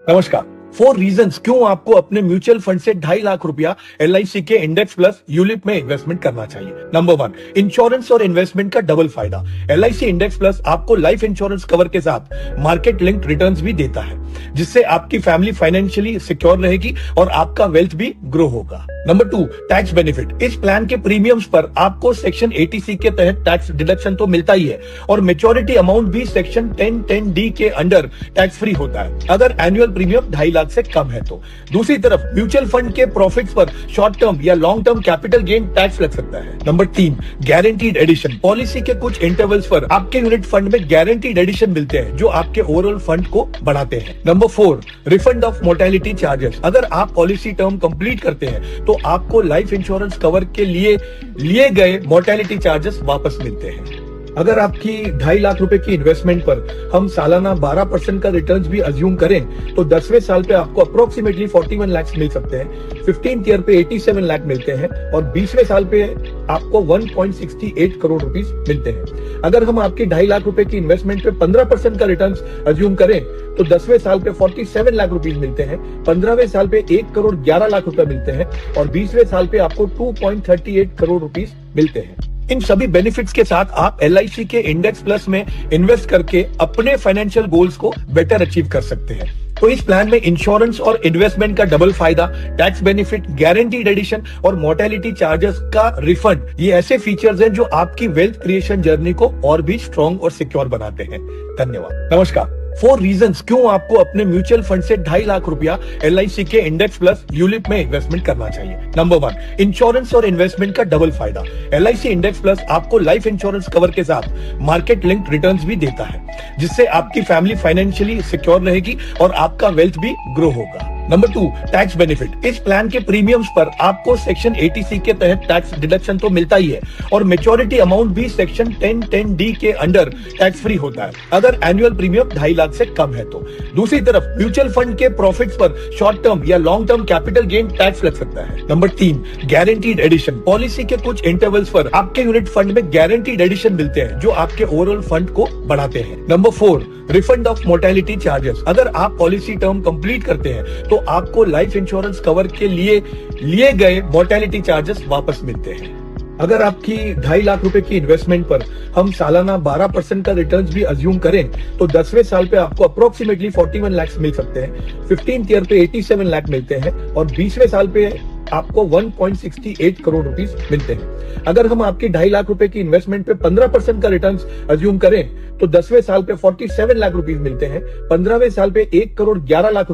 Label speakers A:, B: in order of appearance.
A: नमस्कार। 4 रीजंस क्यों आपको अपने म्यूचुअल फंड से 2.5 लाख रुपया LIC के इंडेक्स प्लस यूलिप में इन्वेस्टमेंट करना चाहिए। नंबर 1, इंश्योरेंस और इन्वेस्टमेंट का डबल फायदा। LIC इंडेक्स प्लस आपको लाइफ इंश्योरेंस कवर के साथ मार्केट लिंक्ड रिटर्न्स भी देता है, जिससे आपकी फैमिली फाइनेंशियली सिक्योर रहेगी और आपका वेल्थ भी ग्रो होगा। Number 2, tax benefit. इस प्लान के प्रीमियम्स पर आपको सेक्शन 80C के तहत टैक्स डिडक्शन तो मिलता ही है और मेच्योरिटी अमाउंट भी सेक्शन 1010D के अंडर टैक्स फ्री होता है अगर एनुअल प्रीमियम 2.5 लाख से कम है तो। दूसरी तरफ म्यूचुअल फंड के प्रॉफिट्स पर शॉर्ट टर्म या long term capital gain tax लग सकता है। Number 3, guaranteed addition. पॉलिसी के कुछ इंटरवल्स पर आपके यूनिट फंड में गारंटीड एडिशन मिलते हैं जो आपके ओवरऑल फंड को बढ़ाते हैं। Number 4, refund of mortality charges. अगर आप पॉलिसी टर्म कंप्लीट करते हैं तो आपको लाइफ इंश्योरेंस कवर के लिए गए मोर्टेलिटी चार्जेस वापस मिलते हैं। अगर आपकी 2.5 लाख रुपए की इन्वेस्टमेंट पर हम सालाना 12% का रिटर्न्स भी अज्यूम करें तो 10वें साल पे आपको अप्रोक्सीमेटली 41 लाख मिल सकते हैं, 15th ईयर पे 87 लाख मिलते हैं और 20वें साल पे आपको 1.68 करोड़ रुपीस मिलते हैं। अगर हम आपकी 2.5 लाख रुपए की इन्वेस्टमेंट पे 15% का रिटर्न्स अज्यूम करें तो 10वें साल पे 47 लाख रुपीस मिलते हैं, 15वें साल पे 1 करोड़ 11 लाख रुपए मिलते हैं और 20वें साल पे आपको 2.38 करोड़ रुपीस मिलते हैं। इन सभी बेनिफिट्स के साथ आप LIC के इंडेक्स प्लस में इन्वेस्ट करके अपने फाइनेंशियल गोल्स को बेटर अचीव कर सकते हैं। तो इस प्लान में इंश्योरेंस और इन्वेस्टमेंट का डबल फायदा, टैक्स बेनिफिट, गारंटीड एडिशन और मोर्टेलिटी चार्जेस का रिफंड, ये ऐसे फीचर्स हैं जो आपकी वेल्थ क्रिएशन जर्नी को और भी स्ट्रॉन्ग और सिक्योर बनाते हैं। धन्यवाद। नमस्कार। 4 रीजंस क्यों आपको अपने म्यूचुअल फंड से 2.5 लाख रुपया LIC के इंडेक्स प्लस यूलिप में इन्वेस्टमेंट करना चाहिए। नंबर 1, इंश्योरेंस और इन्वेस्टमेंट का डबल फायदा। LIC इंडेक्स प्लस आपको लाइफ इंश्योरेंस कवर के साथ मार्केट लिंक्ड रिटर्न्स भी देता है, जिससे आपकी फैमिली फाइनेंशियली सिक्योर रहेगी और आपका वेल्थ भी ग्रो होगा। Number 2, tax benefit. इस प्लान के प्रीमियम्स पर आपको सेक्शन 80C के तहत टैक्स डिडक्शन तो मिलता ही है और मेच्योरिटी अमाउंट भी सेक्शन 1010D के अंडर टैक्स फ्री होता है अगर एनुअल प्रीमियम 2.5 लाख से कम है तो। दूसरी तरफ म्यूचुअल फंड के प्रॉफिट्स पर शॉर्ट टर्म या long term capital gain tax लग सकता है। Number 3, guaranteed addition. पॉलिसी के कुछ इंटरवल्स पर आपके यूनिट फंड में गारंटीड एडिशन मिलते हैं जो आपके ओवरऑल फंड को बढ़ाते हैं। Number 4, refund of mortality charges. अगर आप पॉलिसी टर्म कंप्लीट करते हैं तो आपको लाइफ इंश्योरेंस कवर के लिए गए मोर्टेलिटी चार्जेस वापस मिलते हैं। अगर आपकी 2.5 लाख रुपए की इन्वेस्टमेंट पर हम सालाना 12% का रिटर्न्स भी अज्यूम करें तो 10वें साल पे आपको अप्रोक्सीमेटली 41 लाख मिल सकते हैं, 15th ईयर पे 87 लाख मिलते हैं और 20वें साल पे आपको 1.68 करोड़ रुपीस मिलते हैं। अगर हम आपकी 2.5 लाख रुपए की इन्वेस्टमेंट पे 15% का रिटर्न्स अज्यूम करें तो 10वें साल पे 47 लाख रुपीस मिलते हैं, 15वें साल पे 1 करोड़ 11 लाख